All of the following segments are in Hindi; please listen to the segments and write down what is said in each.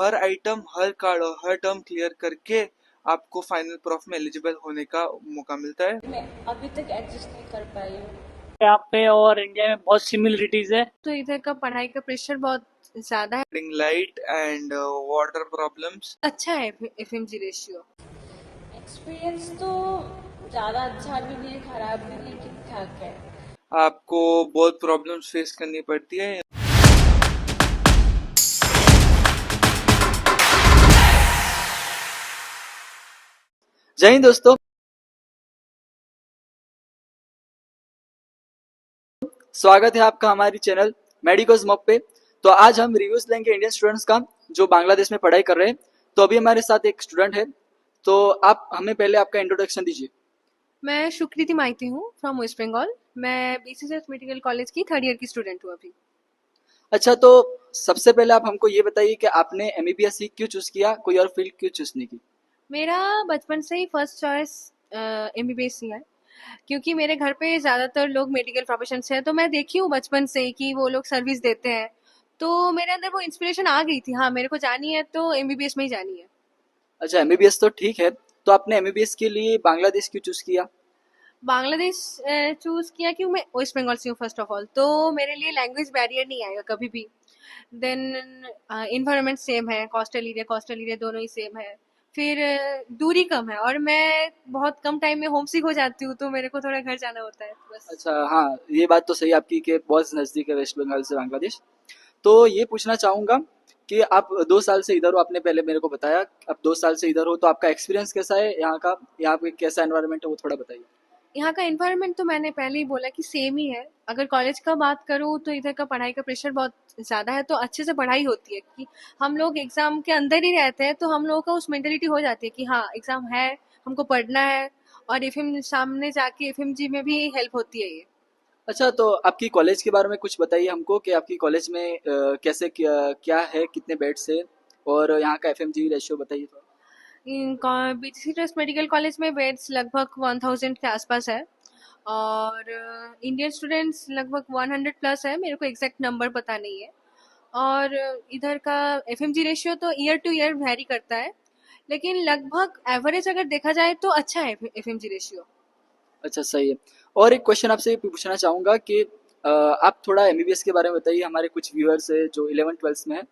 हर आइटम, हर कार्ड और हर टर्म क्लियर करके आपको फाइनल प्रॉफ में एलिजिबल होने का मौका मिलता है। मैं अभी तक एडजस्ट नहीं कर पाई हूँ। यहाँ पे और इंडिया में बहुत सिमिलरिटीज है। तो इधर का पढ़ाई का प्रेशर बहुत ज्यादा है। Light and water problems. अच्छा है एफएमजी रेशियो। एक्सपीरियंस तो ज़्यादा अच्छा भी नहीं है, खराब भी नहीं, ठीक ठाक है। आपको बहुत प्रॉब्लम्स फेस करनी पड़ती है। जय हिंद दोस्तों, स्वागत है आपका हमारी चैनल मेडिकोज मॉप पे। तो आज हम रिव्यूज लेंगे इंडियन स्टूडेंट्स का जो बांग्लादेश में पढ़ाई कर रहे हैं। तो अभी हमारे साथ एक स्टूडेंट है, तो आप हमें पहले आपका इंट्रोडक्शन दीजिए। मैं सुकृति माइती हूँ फ्रॉम वेस्ट बंगाल। मैं बीसीएस मेडिकल कॉलेज की थर्ड ईयर की स्टूडेंट हूँ अभी। अच्छा, तो सबसे पहले आप हमको ये बताइए कि आपने एमबीबीएस ही क्यों चूज किया, कोई और फील्ड क्यों चूज नहीं की? मेरा बचपन से ही फर्स्ट चॉइस एमबीबीएस ही है, क्योंकि मेरे घर पे ज़्यादातर लोग मेडिकल प्रोफेशन से हैं, तो मैं देखी हूँ बचपन से ही कि वो लोग सर्विस देते हैं। तो मेरे अंदर वो इंस्पिरेशन आ गई थी, हाँ मेरे को जानी है तो एमबीबीएस में ही जानी है। अच्छा, एमबीबीएस तो ठीक है, तो आपने एमबीबीएस के लिए बांग्लादेश क्यों चूज किया? बांग्लादेश चूज किया क्यों, मैं वेस्ट बंगाल से हूँ फर्स्ट ऑफ ऑल, तो मेरे लिए लैंग्वेज बैरियर नहीं आएगा कभी भी। देन इन्वायरमेंट सेम है, कोस्टल एरिया दोनों ही सेम है। फिर दूरी कम है और मैं बहुत कम टाइम में होम सिक हो जाती हूँ, तो मेरे को थोड़ा घर जाना होता है बस। अच्छा, हाँ, ये बात तो सही आपकी कि बहुत नज़दीक है वेस्ट बंगाल से बांग्लादेश। तो ये पूछना चाहूँगा कि आप 2 साल से इधर हो, आपने पहले मेरे को बताया। आप 2 साल से इधर हो, तो आपका एक्सपीरियंस कैसा है यहाँ का? यहाँ पे कैसा एनवायरनमेंट है, वो थोड़ा बताइए। यहाँ का एनवायरनमेंट तो मैंने पहले ही बोला कि सेम ही है। अगर कॉलेज का बात करूँ तो इधर का पढ़ाई का प्रेशर बहुत ज़्यादा है, तो अच्छे से पढ़ाई होती है कि हम लोग एग्ज़ाम के अंदर ही रहते हैं, तो हम लोगों का उस मेंटेलिटी हो जाती है कि हाँ एग्ज़ाम है, हमको पढ़ना है। और एफएम सामने जाके एफएमजी में भी हेल्प होती है ये। अच्छा, तो आपकी कॉलेज के बारे में कुछ बताइए हमको कि आपकी कॉलेज में कैसे क्या क्या है, कितने बेड्स है, और यहाँ का एफएमजी रेशियो बताइए थोड़ा। बीटीसी ट्रस्ट मेडिकल कॉलेज में बेड्स लगभग 1000 के आसपास है, और इंडियन स्टूडेंट्स लगभग 100 प्लस है, मेरे को एग्जैक्ट नंबर पता नहीं है। और इधर का एफएमजी रेशियो तो ईयर टू ईयर वेरी करता है, लेकिन लगभग एवरेज अगर देखा जाए तो अच्छा है एफएमजी रेशियो। अच्छा, सही है। और एक क्वेश्चन आपसे पूछना चाहूँगा कि आप थोड़ा एमबीबीएस के बारे में बताइए। हमारे कुछ व्यूअर्स है जो 11th-12th में है,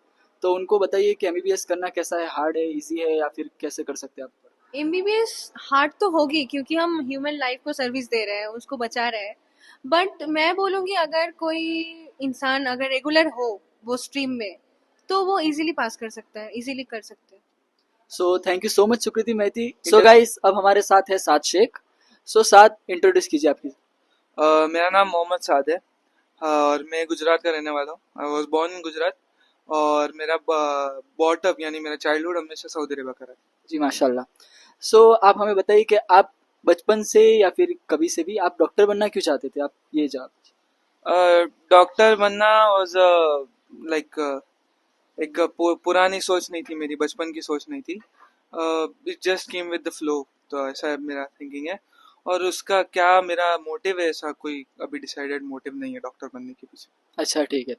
तो उनको बताइए कि एमबीबीएस करना कैसा है, हार्ड है, इजी है, या फिर कैसे कर सकते हैं आप? एमबीबीएस हार्ड तो होगी, क्योंकि हम ह्यूमन लाइफ को सर्विस दे रहे हैं, उसको बचा रहे हैं। बट मैं बोलूँगी अगर कोई इंसान अगर रेगुलर हो वो स्ट्रीम में, तो वो इजीली पास कर सकता है, इजीली कर सकते हैं। So thank you so much Sukriti Mahati. So guys, अब हमारे साथ है साद शेख। सो साद, इंट्रोड्यूस कीजिए आपकी। मेरा नाम मोहम्मद साद है, और मैं गुजरात का रहने वाला हूँ। I was born in Gujarat, और मेरा बॉटअप यानी मेरा चाइल्डहुड हमेशा सऊदी अरेबिया का रहा है। जी माशाल्लाह। सो आप हमें बताइए कि आप बचपन से या फिर कभी से भी आप डॉक्टर बनना क्यों चाहते थे? आप ये डॉक्टर बनना वॉज लाइक एक पुरानी सोच नहीं थी, मेरी बचपन की सोच नहीं थी। It just came with the flow. तो ऐसा मेरा थिंकिंग है, और उसका क्या मेरा मोटिव है, ऐसा कोई अभी डिसाइडेड मोटिव नहीं है डॉक्टर बनने के पीछे। अच्छा, ठीक है।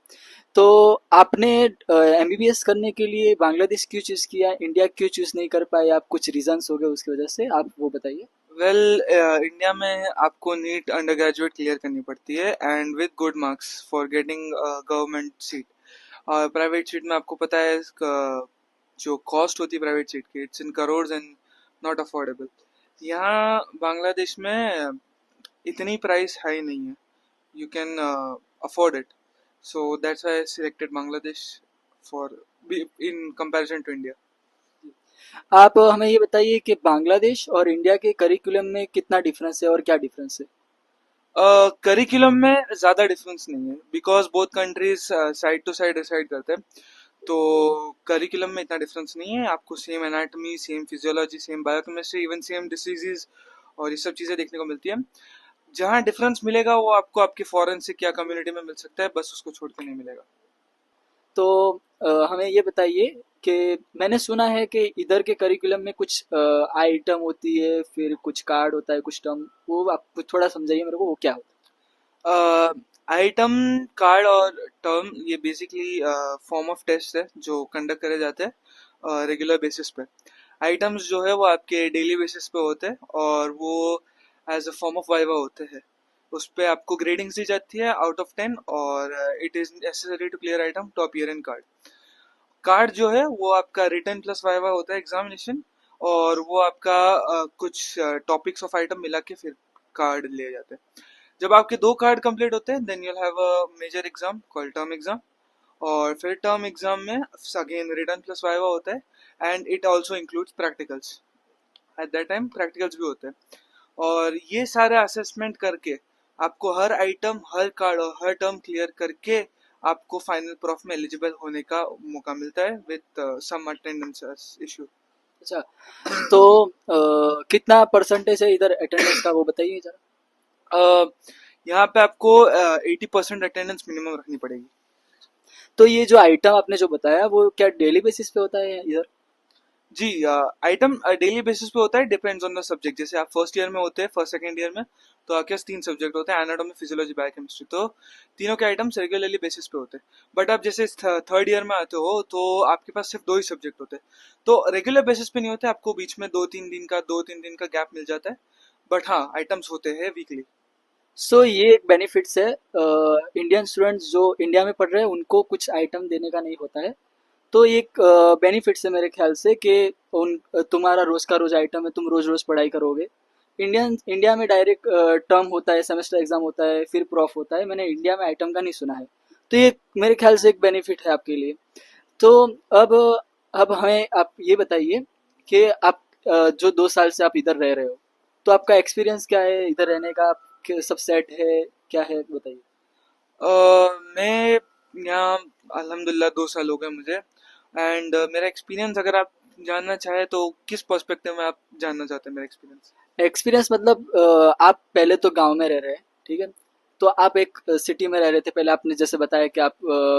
तो आपने एमबीबीएस करने के लिए बांग्लादेश क्यों चूज किया, इंडिया क्यों चूज नहीं कर पाए? आप कुछ रीजंस हो गए उसकी वजह से, आप वो बताइए। वेल, इंडिया में आपको नीट अंडर ग्रेजुएट क्लियर करनी पड़ती है, and with good marks for getting government seat. और प्राइवेट सीट में आपको पता है जो कॉस्ट होती है प्राइवेट सीट की, it's in crore and not affordable. यहाँ बांग्लादेश में इतनी प्राइस हाई नहीं है, you can afford it. So that's why I selected Bangladesh for in comparison to India. आप हमें ये बताइए कि बांग्लादेश और इंडिया के करिकुलम में कितना डिफरेंस है और क्या डिफरेंस है? करिकुलम में ज़्यादा डिफरेंस नहीं है, because both countries side to side reside करते हैं। तो करिकुलम में इतना डिफरेंस नहीं है, आपको same anatomy, same physiology, same biochemistry, even same diseases और ये सब चीज़ें देखने को मिलती है। जहाँ डिफरेंस मिलेगा वो आपको आपके फॉरेंसिक या कम्युनिटी में मिल सकता है, बस उसको छोड़ के नहीं मिलेगा। तो हमें ये बताइए कि मैंने सुना है कि इधर के करिकुलम में कुछ आइटम होती है, फिर कुछ कार्ड होता है, कुछ टर्म, वो आप थोड़ा समझाइए मेरे को, वो क्या होता है? आइटम, कार्ड और टर्म ये बेसिकली फॉर्म ऑफ टेस्ट है जो कंडक्ट करे जाते हैं। रेगुलर बेसिस पे। आइटम्स जो है वो आपके डेली बेसिस पे होते हैं और वो as a form of viva होते हैं। उस पे आपको ग्रेडिंग्स दी जाती है आउट ऑफ 10 और it is necessary to clear item to appear in card. Card जो है वो आपका रिटर्न प्लस वाइवा होता है एग्जामिनेशन, और वो आपका कुछ टॉपिक्स ऑफ आइटम मिला के फिर कार्ड लिए जाते हैं। जब आपके 2 कार्ड कंप्लीट होते हैं then you'll have a major exam called term exam, और फिर टर्म एग्जाम में अगेन रिटर्न प्लस वाइवा होता है and it also includes practicals. At that time practicals भी होते हैं, और ये सारे असेसमेंट करके आपको हर आइटम हर कार्ड और हर टर्म क्लियर करके आपको फाइनल प्रॉफ में एलिजिबल होने का मौका मिलता है विद सम अटेंडेंस इशू। अच्छा, तो कितना परसेंटेज है इधर अटेंडेंस का, वो बताइए जरा। यहाँ पे आपको 80% अटेंडेंस मिनिमम रखनी पड़ेगी। तो ये जो आइटम आपने जो बताया वो क्या डेली बेसिस पे होता है इधर? जी, आइटम डेली बेसिस पे होता है, डिपेंड्स ऑन द सब्जेक्ट। जैसे आप फर्स्ट ईयर में होते हैं, फर्स्ट सेकंड ईयर में, तो आपके पास 3 सब्जेक्ट होते हैं, एनाटॉमी, फिजियोलॉजी, बायोकेमिस्ट्री। तो तीनों के आइटम्स रेगुलरली बेसिस पे होते हैं। बट आप जैसे थर्ड ईयर में आते हो तो आपके पास सिर्फ 2 ही सब्जेक्ट होते हैं, तो रेगुलर बेसिस पे नहीं होते, आपको बीच में 2-3 दिन का गैप मिल जाता है। बट हाँ, आइटम्स होते हैं वीकली। सो ये एक बेनिफिट्स है, इंडियन स्टूडेंट्स जो इंडिया में पढ़ रहे हैं उनको कुछ आइटम देने का नहीं होता है। तो एक बेनिफिट्स है मेरे ख्याल से कि उन तुम्हारा रोज का रोज आइटम है, तुम रोज रोज पढ़ाई करोगे। इंडिया में डायरेक्ट टर्म होता है, सेमेस्टर एग्जाम होता है, फिर प्रॉफ होता है। मैंने इंडिया में आइटम का नहीं सुना है, तो ये मेरे ख्याल से एक बेनिफिट है आपके लिए। तो अब अब हमें आप ये बताइए कि आप जो 2 साल से आप इधर रह रहे हो, तो आपका एक्सपीरियंस क्या है इधर रहने का? सब सेट है, क्या है बताइए। मैं यहाँ अल्हम्दुलिल्लाह 2 साल हो गए मुझे, एंड मेरा एक्सपीरियंस अगर आप जानना चाहे तो किस पर्सपेक्टिव में आप जानना चाहते हैं मेरा एक्सपीरियंस? एक्सपीरियंस मतलब आप पहले तो गांव में रह रहे हैं, ठीक है? तो आप एक सिटी में रह रहे थे पहले, आपने जैसे बताया कि आप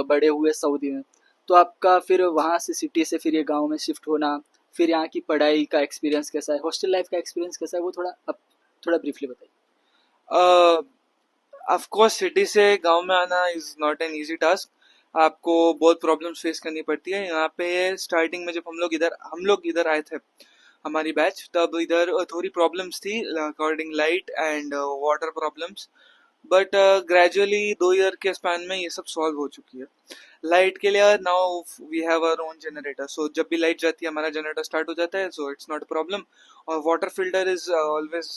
बड़े हुए सऊदी में। तो आपका फिर वहाँ से सिटी से फिर ये गांव में शिफ्ट होना, फिर यहाँ की पढ़ाई का एक्सपीरियंस कैसा है, हॉस्टल लाइफ का एक्सपीरियंस कैसा है, वो थोड़ा आप थोड़ा ब्रीफली बताइए। ऑफ कोर्स सिटी से गांव में आना is not an easy task. आपको बहुत प्रॉब्लम्स फेस करनी पड़ती है यहाँ पे। स्टार्टिंग में जब हम लोग इधर आए थे, हमारी बैच, तब इधर थोड़ी प्रॉब्लम्स थी according light and water problems. But gradually 2 year के स्पैन में ये सब सॉल्व हो चुकी है। लाइट के लिए now we have our own generator, so जब भी लाइट जाती है हमारा जनरेटर स्टार्ट हो जाता है, so it's not a problem. और water filter is always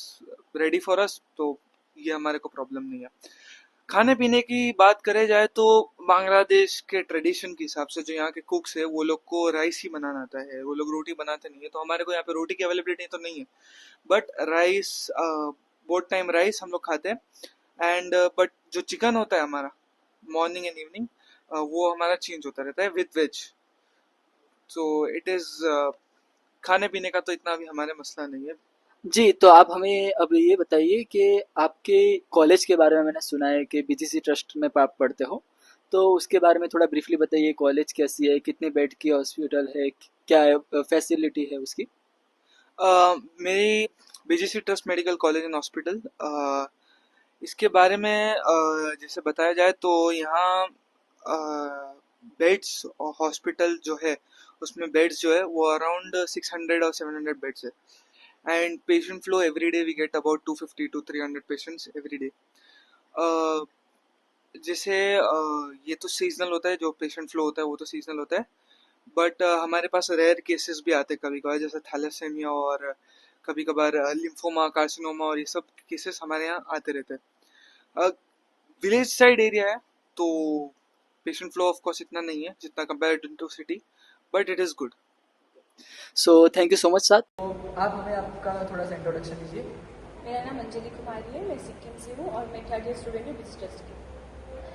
ready for us, तो ये हमारे को प्रॉब्लम नहीं है। खाने पीने की बात करे जाए तो बांग्लादेश के ट्रेडिशन के हिसाब से जो यहाँ के कुक्स है वो लोग को राइस ही बनाना आता है, वो लोग रोटी बनाते नहीं है। तो हमारे को यहाँ पे रोटी की अवेलेबिलिटी तो नहीं है, but rice, both time rice हम लोग खाते हैं। एंड बट जो चिकन होता है हमारा मॉर्निंग एंड इवनिंग, वो हमारा चेंज होता रहता है with wage. So it is, खाने पीने का तो इतना भी हमारे मसला नहीं है। जी, तो आप हमें अब ये बताइए कि आपके कॉलेज के बारे में मैंने सुना है कि बीजीसी ट्रस्ट में आप पढ़ते हो, तो उसके बारे में थोड़ा ब्रीफली बताइए। कॉलेज कैसी है, कितने बेड की हॉस्पिटल है, क्या फैसिलिटी है उसकी? मेरी BGC trust medical college and hospital, इसके बारे में जैसे बताया जाए तो यहाँ बेड्स और हॉस्पिटल जो है उसमें बेड्स जो है वो अराउंड 600 और 700 बेड्स है। And patient flow every day we get about 250 to 300 patients every day. जैसे ये तो सीजनल होता है, जो पेशेंट फ्लो होता है वो तो सीजनल होता है। बट हमारे पास रेयर केसेस भी आते हैं कभी कभार, जैसे थैलेसेमिया और कभी कभार लिम्फोमा, कार्सिनोमा, और ये सब केसेस हमारे यहाँ आते रहते हैं। विलेज साइड एरिया है तो पेशेंट फ्लो ऑफ कोर्स इतना नहीं है जितना compare to city, but it is good. So thank you so much sir. तो आप हमें आपका थोड़ा सा इंट्रोडक्शन दीजिए। मेरा नाम अंजलि कुमारी है, मैं सिक्किम से हूँ और मैं थर्ड ईयर स्टूडेंट हूँ बीजीसी ट्रस्ट की।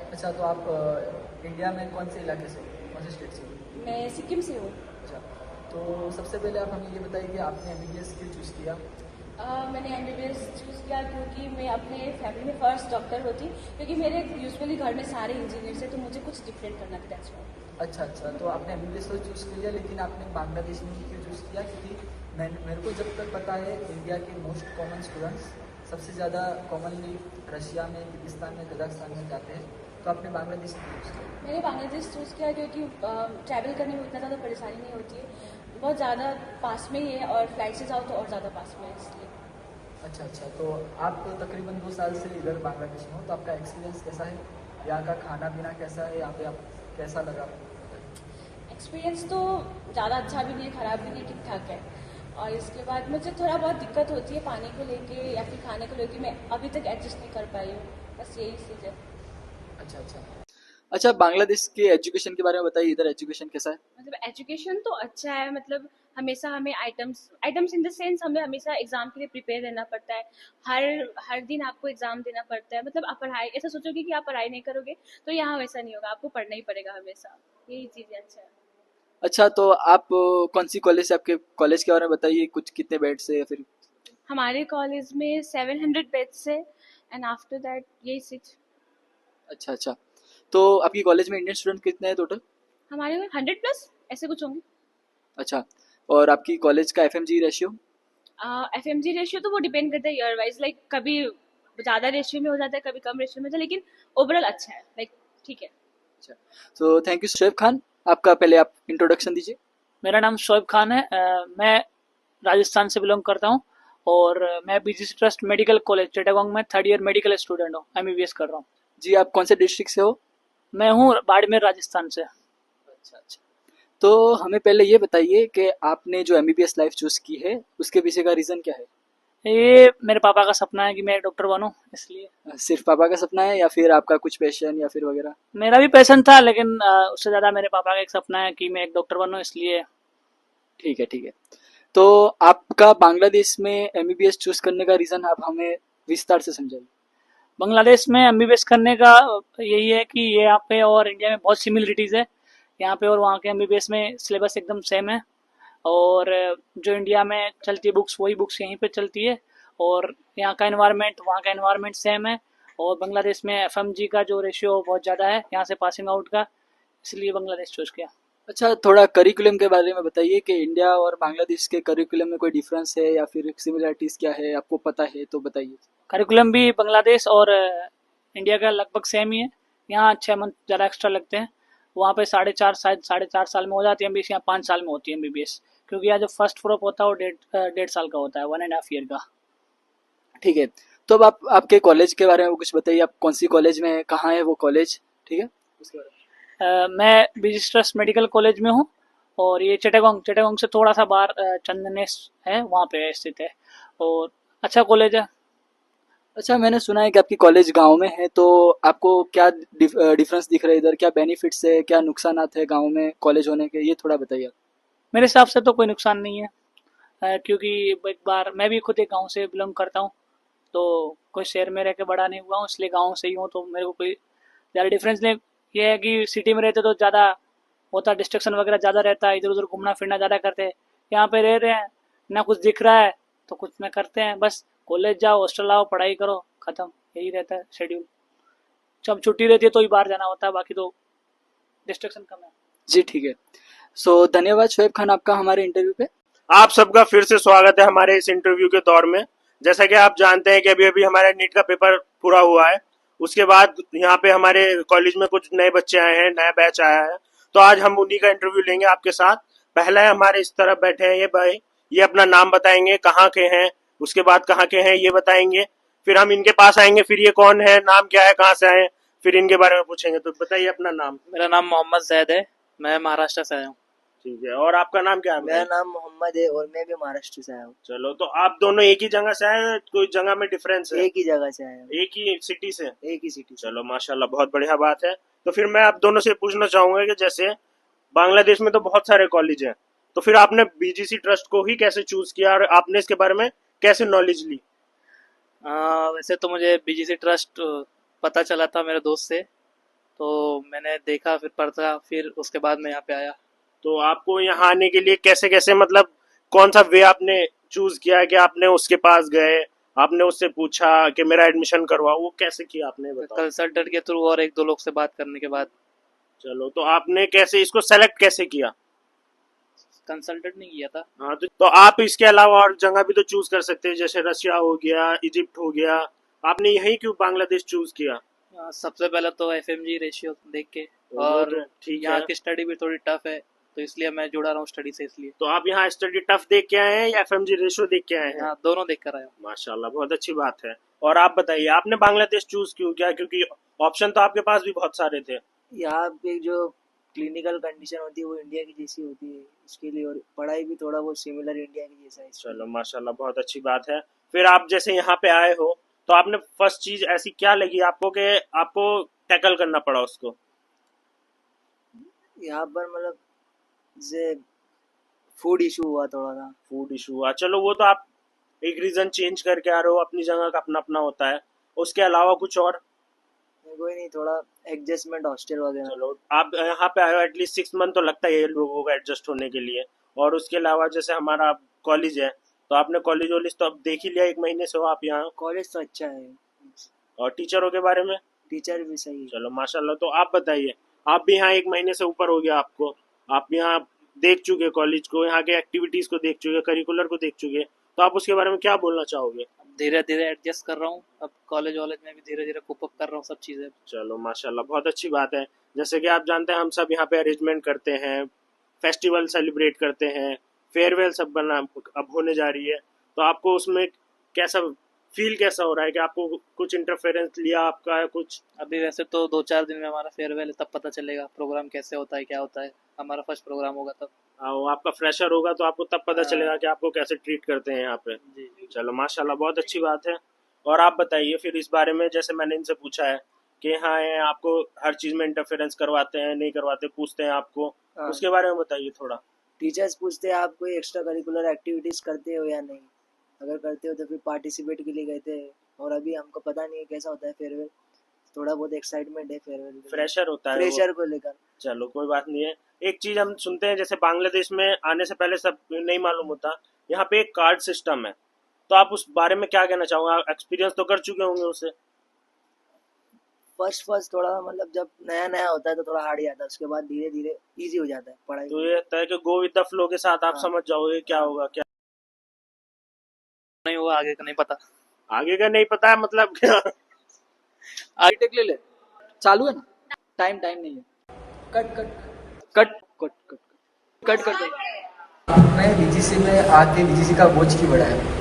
अच्छा, तो आप इंडिया में कौन से इलाके से, कौन से स्टेट से? मैं सिक्किम से हूँ। अच्छा, तो सबसे पहले आप हमें ये बताइए कि आपने एमबीबीएस क्यों चूज़ किया? मैंने एमबीबीएस चूज़ किया क्योंकि मैं अपने फैमिली में फर्स्ट डॉक्टर होती, क्योंकि मेरे यूजुअली घर में सारे इंजीनियर्स हैं, तो मुझे कुछ डिफरेंट करना था, दैट्स व्हाई। अच्छा अच्छा, तो आपने एमबीबीएस तो चूज़ कर लिया, लेकिन आपने बांग्लादेश में क्यों चूज़ किया? क्योंकि मेरे को जब तक पता है इंडिया के मोस्ट कॉमन स्टूडेंट्स सबसे ज़्यादा कॉमनली रशिया में, किर्गिस्तान में, कजाकिस्तान में जाते हैं, तो आपने बांग्लादेश क्यों चूज़ किया? मैंने बांग्लादेश चूज़ किया क्योंकि ट्रैवल करने में इतना ज़्यादा परेशानी नहीं होती है। बहुत ज़्यादा पास में ही है और फ्लाइट से जाओ तो और ज़्यादा पास में है इसलिए। अच्छा अच्छा, तो आप तकरीबन 2 साल से इधर बांग्लादेश में हो, तो आपका एक्सपीरियंस कैसा है? यहाँ का खाना पीना कैसा है? यहाँ पे आप कैसा लगा आपको? एक्सपीरियंस तो ज़्यादा अच्छा भी नहीं है, ख़राब भी नहीं, ठीक ठाक है। और इसके बाद मुझे थोड़ा बहुत दिक्कत होती है पानी को लेके या फिर खाने को लेके, मैं अभी तक एडजस्ट नहीं कर पाई हूँ, बस यही चीज़ है। अच्छा अच्छा अच्छा, बांग्लादेश के एजुकेशन के बारे में बताइए, इधर एजुकेशन कैसा है? मतलब एजुकेशन तो अच्छा है, मतलब हमेशा हमें आइटम्स इन द सेंस हमें हमेशा एग्जाम के लिए प्रिपेयर रहना पड़ता है। हर हर दिन आपको एग्जाम देना पड़ता है, मतलब आप पढ़ाई ऐसा सोचोगे कि आप पढ़ाई नहीं करोगे तो यहाँ वैसा नहीं होगा, आपको पढ़ना ही पड़ेगा हमेशा। यही चीज़ें अच्छा है। अच्छा, तो आप कौन सी कॉलेज से, आपके कॉलेज के बारे में बताइए, कुछ कितने बेड से या फिर? हमारे कॉलेज में 700 बेड्स है एंड आफ्टर दैट यही सिक्स। अच्छा अच्छा, तो आपकी कॉलेज में इंडियन स्टूडेंट कितने हैं टोटल? हमारे में 100+ ऐसे कुछ होंगे। अच्छा, और आपकी कॉलेज का एफएमजी रेशियो? FMG रेशियो तो वो डिपेंड करता है ईयर वाइज, लाइक कभी ज़्यादा रेशियो में हो जाता है, कभी कम रेशियो में होता है, लेकिन ओवरऑल अच्छा है, लाइक ठीक है। अच्छा, तो थैंक यू शोएब खान, आपका पहले आप इंट्रोडक्शन दीजिए। मेरा नाम शोएब खान है। मैं राजस्थान से बिलोंग करता हूँ और मैं BGC trust medical college Chittagong में 3rd ईयर मेडिकल स्टूडेंट हूँ, MBBS कर रहा हूँ। जी, आप कौन से डिस्ट्रिक्ट से हो? मैं हूँ बाड़मेर राजस्थान से। अच्छा अच्छा, तो हमें पहले ये बताइए कि आपने जो एमबीबीएस लाइफ चूज की है उसके पीछे का रीजन क्या है? ये मेरे पापा का सपना है कि मैं डॉक्टर बनूं, इसलिए। सिर्फ पापा का सपना है या फिर आपका कुछ पैशन या फिर वगैरह? मेरा भी पैशन था, लेकिन उससे ज़्यादा मेरे पापा का एक सपना है कि मैं एक डॉक्टर बनूं, इसलिए। ठीक है ठीक है, तो आपका बांग्लादेश में एमबीबीएस चूज करने का रीजन आप हमें विस्तार से समझाइए। बांग्लादेश में MBBS करने का यही है कि ये यहाँ पे और इंडिया में बहुत सिमिलरिटीज़ है। यहाँ पे और वहाँ के MBBS में सिलेबस एकदम सेम है, और जो इंडिया में चलती है बुक्स, वही बुक्स यहीं पे चलती है, और यहाँ का एनवायरनमेंट वहाँ का एनवायरनमेंट सेम है। और बांग्लादेश में FMG का जो रेशियो बहुत ज़्यादा है यहाँ से पासिंग आउट का, इसलिए बांग्लादेश चूज़ किया। अच्छा, थोड़ा करिकुलम के बारे में बताइए कि इंडिया और बांग्लादेश के करिकुलम में कोई डिफरेंस है या फिर सिमिलरिटीज क्या है, आपको पता है तो बताइए। करिकुलम भी बांग्लादेश और इंडिया का लगभग सेम ही है। यहाँ 6 मंथ ज़्यादा एक्स्ट्रा लगते हैं, वहाँ पे 4.5 शायद 4.5 साल में हो जाती है MBBS, यहाँ 5 साल में होती है MBBS, क्योंकि यहाँ जो फर्स्ट फ्रोप होता है वो 1.5 साल का होता है, 1.5 ईयर का। ठीक है, तो अब आप आपके कॉलेज के बारे में कुछ बताइए, आप कौन सी कॉलेज में, कहाँ है वो कॉलेज? ठीक है, उसके बारे में। मैं बीजीसी ट्रस्ट मेडिकल कॉलेज में हूँ, और ये चिटागोंग से थोड़ा सा बाहर चंदनेश है, वहाँ पे स्थित है, और अच्छा कॉलेज है। अच्छा, मैंने सुना है कि आपकी कॉलेज गांव में है, तो आपको क्या डिफरेंस दिख रहा है इधर? क्या बेनिफिट्स है, क्या नुकसानात है गांव में कॉलेज होने के, ये थोड़ा बताइए आप। मेरे हिसाब से तो कोई नुकसान नहीं है, क्योंकि एक बार मैं भी खुद एक गांव से बिलोंग करता हूँ, तो कोई शहर में रह के बड़ा नहीं हुआ हूँ, इसलिए गांव से ही हूँ, तो मेरे को कोई ज़्यादा डिफरेंस नहीं। ये है कि सिटी में रहते तो ज़्यादा होता, डिस्ट्रक्शन वगैरह ज़्यादा रहता है, इधर उधर घूमना फिरना ज़्यादा करते हैं। यहाँ पे रह रहे हैं, ना कुछ दिख रहा है तो कुछ ना करते हैं, बस कॉलेज जाओ, हॉस्टल आओ, पढ़ाई करो, ख़त्म, यही रहता है शेड्यूल। जब छुट्टी रहती है तो ही बाहर जाना होता है, बाकी तो डिस्ट्रक्शन कम है। जी ठीक है, सो धन्यवाद शोएब खान आपका हमारे इंटरव्यू पे। आप सबका फिर से स्वागत है हमारे इस इंटरव्यू के दौर में। जैसा कि आप जानते हैं कि अभी अभी हमारा नीट का पेपर पूरा हुआ है, उसके बाद यहाँ पे हमारे कॉलेज में कुछ नए बच्चे आए हैं, नया बैच आया है, तो आज हम उन्हीं का इंटरव्यू लेंगे आपके साथ। पहला है हमारे इस तरफ बैठे हैं ये भाई, ये अपना नाम बताएंगे, कहाँ के हैं, उसके बाद कहाँ के हैं ये बताएंगे, फिर हम इनके पास आएंगे, फिर ये कौन है, नाम क्या है, कहाँ से आए, फिर इनके बारे में पूछेंगे। तो बताइए अपना नाम। मेरा नाम मोहम्मद जैद है, मैं महाराष्ट्र से आया हूँ। ठीक है, और आपका नाम क्या है? मेरा नाम मोहम्मद है और मैं भी महाराष्ट्र से आया हूँ। चलो, तो आप दोनों एक ही जगह से आए हैं, कोई जगह में डिफरेंस है? एक ही जगह से आया हूँ, एक ही सिटी से? एक ही सिटी से। चलो माशाल्लाह, बहुत बढ़िया बात है। तो फिर मैं आप दोनों से पूछना चाहूंगा कि जैसे बांग्लादेश में तो बहुत सारे कॉलेज हैं, तो फिर आपने बीजीसी ट्रस्ट को ही कैसे चूज किया और आपने इसके बारे में कैसे नॉलेज ली? वैसे तो मुझे बीजीसी ट्रस्ट पता चला था मेरे दोस्त से, तो मैंने देखा, फिर पढ़ा, फिर उसके बाद मैं यहाँ पे आया। तो आपको यहाँ आने के लिए कैसे कैसे, मतलब कौन सा वे आपने चूज किया कि आपने उसके पास गए, आपने उससे पूछा कि मेरा एडमिशन करवाओ, वो कैसे किया आपने, बताओ। कंसल्टेंट के थ्रू और 1-2 लोग से बात करने के बाद। चलो, तो आपने कैसे इसको सेलेक्ट कैसे किया? कंसल्टेंट नहीं किया था। हाँ, तो आप इसके अलावा और जगह भी तो चूज कर सकते हैं, जैसे रशिया हो गया, इजिप्ट हो गया, आपने यही क्यों बांग्लादेश चूज किया? सबसे पहले तो FMG रेशियो देख के, और ठीक यहाँ है। की स्टडी भी थोड़ी टफ है, तो इसलिए मैं जुड़ा रहा हूँ स्टडी से इसलिए। तो आप यहाँ स्टडी टफ देख के आए हैं या एफएमजी रेशो देख के आए हैं? हाँ, दोनों देख कर आया हूँ। माशाल्लाह, बहुत अच्छी बात है। और आप बताइए, आपने बांग्लादेश चूज क्यों किया? क्योंकि ऑप्शन तो आपके पास भी बहुत सारे थे। यहाँ पे जो क्लिनिकल कंडीशन होती है वो इंडिया की जैसी होती है इसके लिए, और पढ़ाई भी थोड़ा बहुत सिमिलर इंडिया की जैसा है। चलो माशाल्लाह, बहुत अच्छी बात है। फिर आप जैसे यहाँ पे आए हो तो आपने फर्स्ट चीज ऐसी क्या लगी आपको कि आपको टैकल करना पड़ा उसको? यहाँ पर मतलब जैसे फूड इशू हुआ थोड़ा सा। फूड इशू हुआ, चलो वो तो आप एक रीजन चेंज करके आ रहे हो, अपनी जगह का अपना अपना होता है। उसके अलावा कुछ और? कोई नहीं, थोड़ा एडजस्टमेंट हॉस्टल वगैरह। चलो, आप यहाँ पे आए हो, एटलीस्ट 6 मंथ तो लगता है ये लोगों को एडजस्ट होने के लिए। और उसके अलावा जैसे हमारा कॉलेज है, तो आपने कॉलेज वॉलेज तो अब देख ही लिया, 1 महीने से हो आप यहाँ। कॉलेज तो अच्छा है और टीचरों के बारे में? टीचर भी सही है। चलो माशाल्लाह। तो आप बताइए, आप भी यहाँ 1 महीने से ऊपर हो गया आपको, आप यहाँ देख चुके कॉलेज को, यहाँ के एक्टिविटीज को देख चुके, करिकुलर को देख चुके, तो आप उसके बारे में क्या बोलना चाहोगे? धीरे धीरे एडजस्ट कर रहा हूँ, अब कॉलेज वॉलेज में भी धीरे धीरे कोप अप कर रहा हूँ सब चीज़ें। चलो माशाल्लाह, बहुत अच्छी बात है। जैसे कि आप जानते हैं हम सब यहाँ पे अरेंजमेंट करते हैं, फेस्टिवल सेलिब्रेट करते हैं, फेयरवेल सब बना अब होने जा रही है, तो आपको उसमें कैसा फील कैसा हो रहा है कि आपको कुछ इंटरफेरेंस लिया आपका है कुछ? अभी वैसे तो 2-4 दिन में हमारा फेयरवेल है, तब पता चलेगा प्रोग्राम कैसे होता है, क्या होता है। हमारा फर्स्ट प्रोग्राम होगा तब। वो आपका फ्रेशर होगा तो आपको तब पता चलेगा कि आपको कैसे ट्रीट करते हैं यहाँ पे। जी जी। चलो माशाल्लाह, बहुत अच्छी बात है। और आप बताइए फिर इस बारे में, जैसे मैंने इनसे पूछा है कि हाँ ये आपको हर चीज़ में इंटरफेरेंस करवाते हैं नहीं करवाते, पूछते हैं आपको, हाँ। उसके बारे में बताइए थोड़ा। टीचर्स पूछते हैं आप कोई एक्स्ट्रा करिकुलर एक्टिविटीज करते हो या नहीं, अगर करते हो तो फिर पार्टिसिपेट के लिए गए थे। और अभी हमको पता नहीं है कैसा होता है फेयरवेल, थोड़ा बहुत एक्साइटमेंट है फेयरवेल, फ्रेशर होता है वो। फ्रेशर को लेकर। चलो कोई बात नहीं है। एक चीज हम सुनते हैं, जैसे बांग्लादेश में आने से पहले सब नहीं मालूम होता, यहाँ पे एक कार्ड सिस्टम है, तो आप उस बारे में क्या कहना चाहोगे? आप एक्सपीरियंस तो कर चुके होंगे उसे। फर्स्ट थोड़ा मतलब जब नया नया होता है तो थोड़ा हार्ड ही आता है, उसके बाद धीरे धीरे इजी हो जाता है पढ़ाई। तो ये होता है कि गो विद द फ्लो के साथ आप हाँ। समझ जाओगे क्या होगा क्या नहीं हुआ आगे का नहीं पता। आगे का नहीं पता है मतलब क्या? टेक ले ले, चालू है ना? टाइम नहीं है। Cut cut cut cut cut cut cut cut. मैं बीजीसी में आके बीजीसी का बोझ क्यों बढ़ाया?